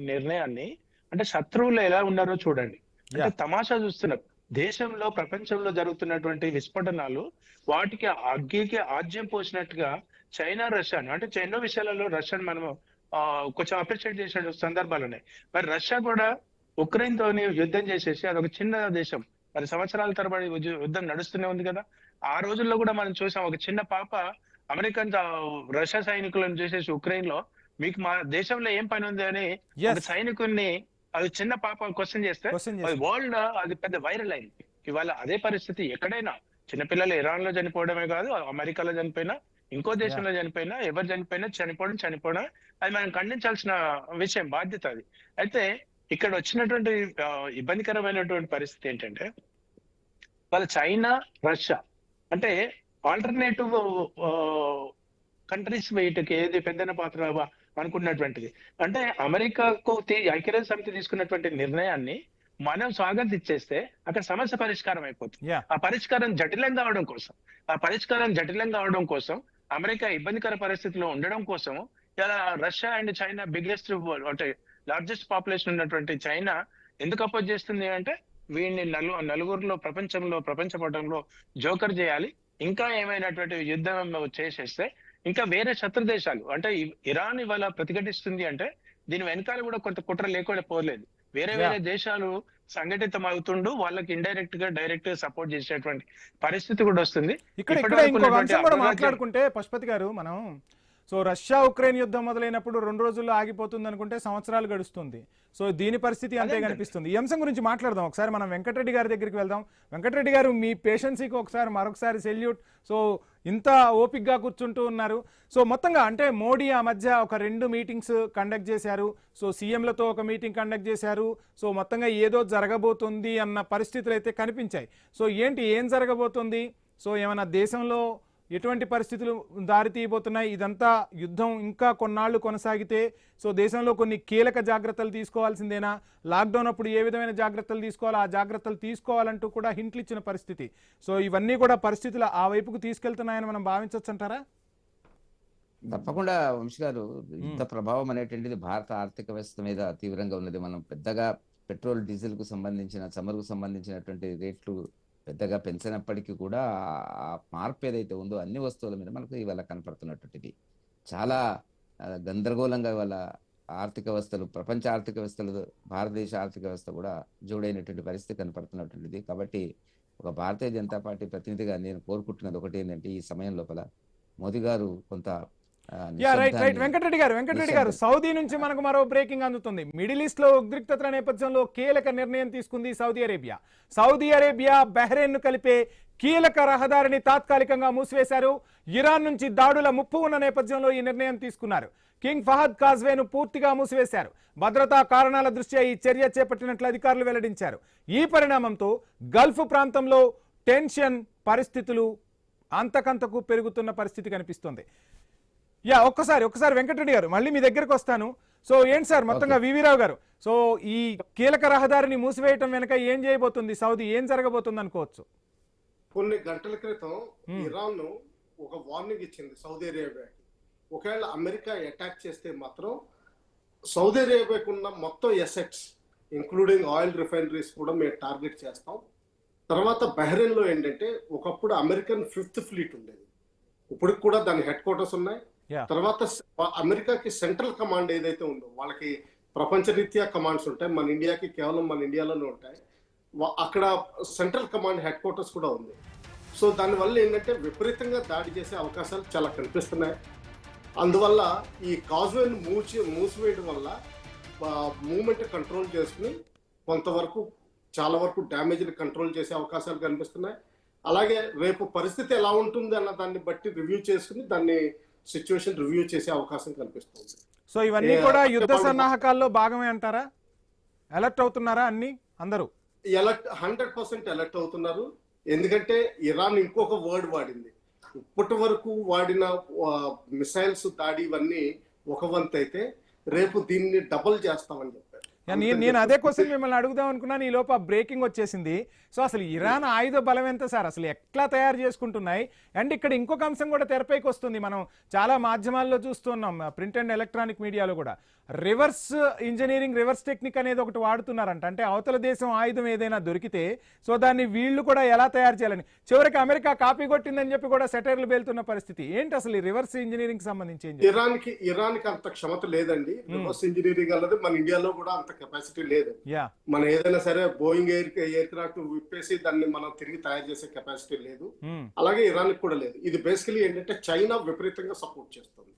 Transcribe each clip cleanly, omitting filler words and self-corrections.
నిర్ణయాన్ని అంటే శత్రువులు ఎలా ఉన్నారో చూడండి. అంటే యాహ్! తమాషా చూస్తున్నారు. దేశంలో, ప్రపంచంలో జరుగుతున్నటువంటి విస్ఫోటనాలు వాటికి అగ్గికి ఆజ్యం పోసినట్టుగా చైనా, రష్యాను అంటే ఎన్నో విషయాలలో రష్యాను మనము కొంచెం అప్రిషియేట్ చేసిన సందర్భాలున్నాయి. మరి రష్యా కూడా ఉక్రెయిన్ తోని యుద్ధం చేసేసి అదొక చిన్న దేశం. మరి సంవత్సరాల తరబడి యుద్ధం నడుస్తూనే ఉంది కదా! ఆ రోజుల్లో కూడా మనం చూసాం. ఒక చిన్న పాప అమెరికన్ రష్యా సైనికులను చూసేసి ఉక్రెయిన్‌లో మీకు మా దేశంలో ఏం పని ఉంది అని ఒక యెస్. సైనికుడిని అది చిన్న పాప క్వశ్చన్ చేస్తే క్వెషన్ అది చేసింది. వరల్డ్ అది పెద్ద వైరల్ అయింది. ఇవాళ అదే పరిస్థితి ఎక్కడైనా చిన్నపిల్లలు ఇరాన్ లో చనిపోవడమే కాదు, అమెరికాలో చనిపోయినా, ఇంకో యాహ్! దేశంలో చనిపోయినా, ఎవరు చనిపోయినా చనిపోవడం అది మనం ఖండించాల్సిన విషయం, బాధ్యత అది. అయితే ఇక్కడ వచ్చినటువంటి ఇబ్బందికరమైనటువంటి పరిస్థితి ఏంటంటే వాళ్ళ చైనా, రష్యా అంటే ఆల్టర్నేటివ్ కంట్రీస్ వీటికి ఏది పెద్దన పాత్ర అనుకున్నటువంటిది. అంటే అమెరికాకు ఐక్యరాజ్య సమితి తీసుకున్నటువంటి నిర్ణయాన్ని మనం స్వాగతించేస్తే అక్కడ సమస్య పరిష్కారం అయిపోతుంది. యాహ్! ఆ పరిష్కారం జటిలంగా అవడం కోసం అమెరికా ఇబ్బందికర పరిస్థితిలో ఉండడం కోసం ఇలా రష్యా అండ్ చైనా బిగ్గెస్ట్ అంటే లార్జెస్ట్ పాపులేషన్ ఉన్నటువంటి చైనా ఎందుకు అపోజ్ చేస్తుంది అంటే వీడిని నలుగురిలో ప్రపంచ పటంలో జోకర్ చేయాలి. ఇంకా ఏమైనటువంటి యుద్ధం చేసేస్తే ఇంకా వేరే శత్రు దేశాలు అంటే ఇరాన్ ఇవాళ ప్రతిఘటిస్తుంది అంటే దీని వెనకాల కూడా కొంత కుట్ర లేకుండా పోలేదు. వేరే యాహ్! దేశాలు సంఘటితం అవుతుండు వాళ్ళకి ఇండైరెక్ట్ గా డైరెక్ట్ గా సపోర్ట్ చేసేటువంటి పరిస్థితి కూడా వస్తుంది. ఇక్కడ ఇప్పటి ఇక్కడ వరకు ఇంకొక ఉన్నటువంటి అంశం కూడా అగ్రరాజ్యం మాట్లాడుకుంటే పశుపతి గారు మనం రష్యా ఉక్రెయిన్ యుద్ధం మొదలైనప్పుడు 2 రోజుల్లో ఆగిపోతుంది అనుకుంటే సంవత్సరాలు గడుస్తుంది. దీని పరిస్థితి అంతే అదే కనిపిస్తుంది. ఈ అంశం గురించి మాట్లాడదాం. ఒకసారి మనం వెంకటరెడ్డి గారి దగ్గరికి వెళ్దాం. వెంకటరెడ్డి గారు మీ పేషెన్సీకి మరొకసారి సెల్యూట్. ఇంత ఓపిక్గా కూర్చుంటూ ఉన్నారు. మొత్తంగా అంటే మోడీ ఆ మధ్య ఒక 2 మీటింగ్స్ కండక్ట్ చేశారు. సీఎంలతో ఒక మీటింగ్ కండక్ట్ చేశారు. మొత్తంగా ఏదో జరగబోతుంది అన్న పరిస్థితులు అయితే కనిపించాయి. ఏం జరగబోతుంది? ఏమైనా దేశంలో ఎటువంటి పరిస్థితులు దారి తీయబోతున్నాయి? ఇదంతా యుద్ధం ఇంకా కొన్నాళ్ళు కొనసాగితే దేశంలో కొన్ని కీలక జాగ్రత్తలు తీసుకోవాల్సిందేనా? లాక్డౌన్ అప్పుడు ఏ విధమైన జాగ్రత్తలు తీసుకోవాలో ఆ జాగ్రత్తలు తీసుకోవాలంటూ కూడా హింట్లు ఇచ్చిన పరిస్థితి. ఇవన్నీ కూడా పరిస్థితులు ఆ వైపుకు తీసుకెళ్తున్నాయని మనం భావించవచ్చు అంటారా? తప్పకుండా వంశీ గారు, యుద్ధ ప్రభావం అనేటువంటిది భారత ఆర్థిక వ్యవస్థ మీద తీవ్రంగా ఉన్నది. మనం పెద్దగా పెట్రోల్ డీజిల్ కు సంబంధించిన చమురుకు సంబంధించినటువంటి రేట్లు పెద్దగా పెంచినప్పటికీ కూడా ఆ మార్పు ఏదైతే ఉందో అన్ని వస్తువుల మీద మనకు ఇవాళ కనపడుతున్నటువంటిది చాలా గందరగోళంగా ఇవాళ ఆర్థిక వ్యవస్థలు, ప్రపంచ ఆర్థిక వ్యవస్థలు, భారతదేశ ఆర్థిక వ్యవస్థ కూడా జోడైనటువంటి పరిస్థితి కనపడుతున్నటువంటిది. కాబట్టి ఒక భారతీయ జనతా పార్టీ ప్రతినిధిగా నేను కోరుకుంటున్నది ఒకటి ఏంటంటే ఈ సమయం లోపల మోదీ గారు కొంత వెంకటరెడ్డి గారు సౌదీ నుంచి మనకు మరో బ్రేకింగ్ అందుతుంది. మిడిల్ ఈస్ట్ లో ఉద్రిక్తతల నేపథ్యంలో కీలక నిర్ణయం తీసుకుంది సౌదీ అరేబియా బహ్రెయిన్ ను కలిపే కీలక రహదారిని తాత్కాలికంగా మూసివేశారు. ఇరాన్ నుంచి దాడుల ముప్పు ఉన్న నేపథ్యంలో ఈ నిర్ణయం తీసుకున్నారు. కింగ్ ఫహద్ కాజ్వేను పూర్తిగా మూసివేశారు. భద్రతా కారణాల దృష్ట్యా ఈ చర్య చేపట్టినట్లు అధికారులు వెల్లడించారు. ఈ పరిణామంతో గల్ఫ్ ప్రాంతంలో టెన్షన్ పరిస్థితులు అంతకంతకు పెరుగుతున్న పరిస్థితి కనిపిస్తుంది. ఒక్కసారి వెంకటరెడ్డి గారు మళ్ళీ మీ దగ్గరకు వస్తాను. ఏంటి సార్ మొత్తంగా వివిరావు గారు, ఈ కీలక రహదారిని మూసివేయటం వెనక ఏం చేయబోతుంది సౌదీ? ఏం జరగబోతుంది అనుకోవచ్చు? కొన్ని గంటల క్రితం ఇరాన్ ఒక వార్నింగ్ ఇచ్చింది సౌదీ అరేబియాకి. ఒకవేళ అమెరికా అటాక్ చేస్తే మాత్రం సౌదీ అరేబియాకు ఉన్న మొత్తం ఎసెట్స్ ఇంక్లూడింగ్ ఆయిల్ రిఫైనరీస్ కూడా మేము టార్గెట్ చేస్తాం. తర్వాత బహ్రెయిన్ లో ఏంటంటే ఒకప్పుడు అమెరికన్ 5th ఫ్లీట్ ఉండేది, ఇప్పుడు కూడా దాని హెడ్ క్వార్టర్స్ ఉన్నాయి. తర్వాత అమెరికాకి సెంట్రల్ కమాండ్ ఏదైతే ఉందో వాళ్ళకి ప్రపంచ రీత్యా కమాండ్స్ ఉంటాయి, మన ఇండియాకి కేవలం మన ఇండియాలోనే ఉంటాయి. అక్కడ సెంట్రల్ కమాండ్ హెడ్ క్వార్టర్స్ కూడా ఉంది. దానివల్ల ఏంటంటే విపరీతంగా దాడి చేసే అవకాశాలు చాలా కనిపిస్తున్నాయి. అందువల్ల ఈ కాజ్వేను మూసివేయడం వల్ల మూవ్మెంట్ కంట్రోల్ చేసుకుని కొంతవరకు చాలా వరకు డ్యామేజ్ని కంట్రోల్ చేసే అవకాశాలు కనిపిస్తున్నాయి. అలాగే రేపు పరిస్థితి ఎలా ఉంటుంది అన్న దాన్ని బట్టి రివ్యూ చేసుకుని దాన్ని సిచ్యువేషన్ రివ్యూ చేసే అవకాశం కనిపిస్తుంది. ఇవన్నీ కూడా యుద్ధ సన్నాహకాల్లో భాగమే అంటారా? అలర్ట్ అవుతున్నారా అందరూ? 100% అలర్ట్ అవుతున్నారు. ఎందుకంటే ఇరాన్ ఇంకొక వర్డ్ వాడింది. ఇప్పటి వరకు వాడిన మిసైల్స్ దాడి ఇవన్నీ ఒక వంతు అయితే రేపు దీన్ని డబుల్ చేస్తామని చెప్పారు. నేను అదే క్వశ్చన్ మిమ్మల్ని అడుగుదాం అనుకున్నాను, ఈ లోపు బ్రేకింగ్ వచ్చేసింది. సో అసలు ఇరాన్ ఆయుధ బలం ఎంత సార్, అసలు ఎట్లా తయారు చేసుకుంటున్నాయి? అండ్ ఇక్కడ ఇంకొక అంశం కూడా తెరపైకి వస్తుంది, మనం చాలా మాధ్యమాల్లో చూస్తున్నాం, ప్రింట్ అండ్ ఎలక్ట్రానిక్ మీడియాలో కూడా. రివర్స్ ఇంజనీరింగ్, రివర్స్ టెక్నిక్ అనేది ఒకటి వాడుతున్నారంట. అంటే అవతల దేశం ఆయుధం ఏదైనా దొరికితే సో దాన్ని వీళ్ళు కూడా ఎలా తయారు చేయాలని, చివరికి అమెరికా కాపీ కొట్టిందని చెప్పి కూడా సెటైర్లు పేలుతున్న పరిస్థితి. ఏంటి అసలు ఈ రివర్స్ ఇంజనీరింగ్ సంబంధించి? ఇరాన్ కి అంత క్షమత లేదండి. రివర్స్ ఇంజనీరింగ్ అన్నది మన ఇండియాలో కూడా అంత కెపాసిటీ లేదు. మనం ఏదైనా సరే బోయింగ్ ఎయిర్ క్రాఫ్ట్ విప్పేసి దాన్ని మనం తిరిగి తయారు చేసే కెపాసిటీ లేదు. అలాగే ఇరాన్ కూడా లేదు. ఇది బేసికలీ ఏంటంటే చైనా విపరీతంగా సపోర్ట్ చేస్తుంది.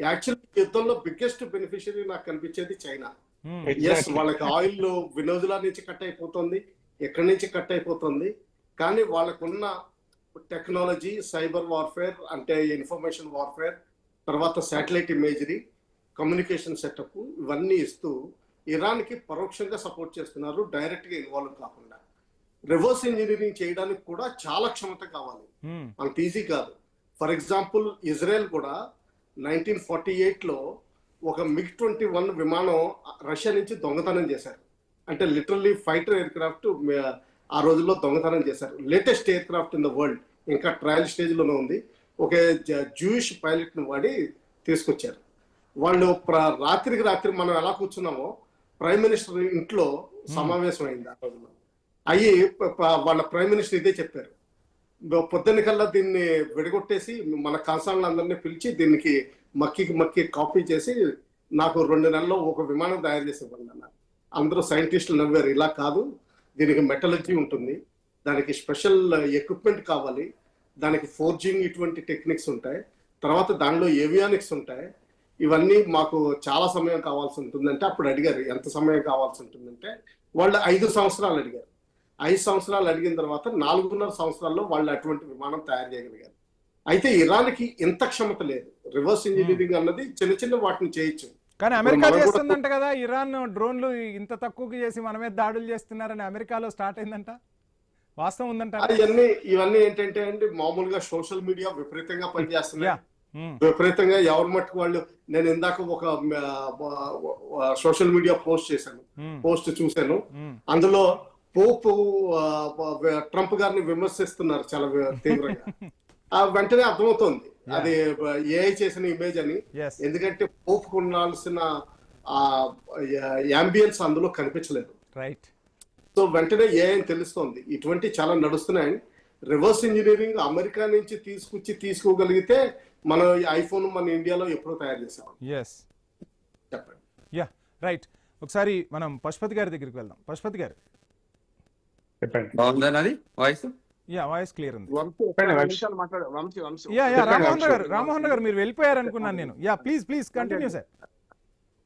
యాక్చువల్లీ యుద్ధంలో బిగ్గెస్ట్ బెనిఫిషియరీ నాకు కనిపించేది చైనా. ఎస్, వాళ్ళకి ఆయిల్ వెనెజులా నుంచి కట్ అయిపోతుంది, ఎక్కడి నుంచి కట్ అయిపోతుంది, కానీ వాళ్ళకున్న టెక్నాలజీ, సైబర్ వార్ఫేర్ అంటే ఇన్ఫర్మేషన్ వార్ఫేర్, తర్వాత శాటిలైట్ ఇమేజరీ, కమ్యూనికేషన్ సెటప్, ఇవన్నీ ఇస్తూ ఇరాన్ కి పరోక్షంగా సపోర్ట్ చేస్తున్నారు, డైరెక్ట్ గా ఇన్వాల్వ్ కాకుండా. రివర్స్ ఇంజనీరింగ్ చేయడానికి కూడా చాలా క్షమత కావాలి, అంత ఈజీ కాదు. ఫర్ ఎగ్జాంపుల్ ఇజ్రాయెల్ కూడా 1948 లో ఒక MiG-21 విమానం రష్యా నుంచి దొంగతనం చేశారు. అంటే లిటరల్లీ ఫైటర్ ఎయిర్ క్రాఫ్ట్ ఆ రోజుల్లో దొంగతనం చేశారు. Latest air craft in the world, ఇంకా ట్రయల్ స్టేజ్ లోనే ఉంది. ఒక జూయిష్ పైలట్ ని వాడి తీసుకొచ్చారు. వాళ్ళు రాత్రికి రాత్రి మనం ఎలా కూర్చున్నామో ప్రైమ్ మినిస్టర్ ఇంట్లో సమావేశం అయింది ఆ రోజుల్లో. అయ్యి వాళ్ళ ప్రైమ్ మినిస్టర్ ఇదే చెప్పారు, పొద్దున్న కల్లా దీన్ని విడగొట్టేసి మన కన్సర్న్లందరినీ పిలిచి దీనికి మక్కి కాపీ చేసి నాకు 2 నెలల్లో ఒక విమానం తయారు చేసి ఇవ్వండి అన్నారు. అందరూ సైంటిస్టులు నవ్వారు. ఇలా కాదు, దీనికి మెటలర్జీ ఉంటుంది, దానికి స్పెషల్ ఎక్విప్మెంట్ కావాలి, దానికి ఫోర్జింగ్ ఇటువంటి టెక్నిక్స్ ఉంటాయి, తర్వాత దానిలో ఏవియానిక్స్ ఉంటాయి, ఇవన్నీ మాకు చాలా సమయం కావాల్సి ఉంటుందంటే అప్పుడు అడిగారు ఎంత సమయం కావాల్సి ఉంటుందంటే వాళ్ళు 5 సంవత్సరాలు అడిగారు. 5 సంవత్సరాలు అడిగిన తర్వాత 4.5 సంవత్సరాల్లో వాళ్ళు అటువంటి విమానం తయారు చేయగలిగారు. అయితే ఇరాన్కి ఇంత క్షమత లేదు. రివర్స్ ఇంజనీరింగ్ అన్నది చిన్న చిన్న వాటిని చేయొచ్చు, కానీ అమెరికా చేస్తుందంట కదా. ఇరాన్ డ్రోన్లు ఇంత తక్కువకి చేసి మన మీద దాడులు చేస్తున్నారని అమెరికాలో స్టార్ట్ అయిందంట, వాస్తవం ఉందంట. ఇవన్నీ ఏంటంటే అండి, మామూలుగా సోషల్ మీడియా విపరీతంగా పనిచేస్తున్నాయి. విపరీతంగా ఎవరి మట్టుకు వాళ్ళు. నేను ఇందాక ఒక సోషల్ మీడియా పోస్ట్ చూశాను. అందులో పోప్ ట్రంప్ గారిని విమర్శిస్తున్నారు చాలా తీవ్రంగా. వెంటనే అర్థమవుతోంది అది ఏఐ చేసిన ఇమేజ్ అని. ఎందుకంటే పోప్ కొనాల్సిన యాంబియన్స్ అందులో కనిపించలేదు. సో వెంటనే ఏఐ అని తెలుస్తోంది. ఇటువంటి చాలా నడుస్తున్నాయి. రివర్స్ ఇంజనీరింగ్ అమెరికా నుంచి తీసుకోగలిగితే మనం ఐఫోన్ మన ఇండియాలో ఎప్పుడో తయారు చేసాం. చెప్పండి. రైట్, ఒకసారి మనం పశుపతి గారి దగ్గరికి వెళ్దాం. పశుపతి గారు వాయిస్ క్లియర్ ఉంది. రామ్మోహన్ గారు మీరు వెళ్ళిపోయారు అనుకున్నాను నేను. Please continue sir.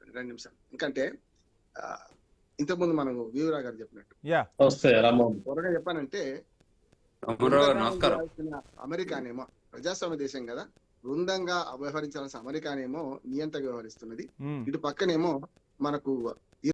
2 నిమిషాలు. ఎందుకంటే ఇంతకుముందు మనం వీవరా గారు చెప్పినట్టు త్వరగా చెప్పానంటే అమెరికానేమో ప్రజాస్వామ్య దేశం కదా, బృందంగా వ్యవహరించాల్సిన అమెరికానేమో నియంత్రణ వ్యవహరిస్తున్నది. ఇటు పక్కనేమో మనకు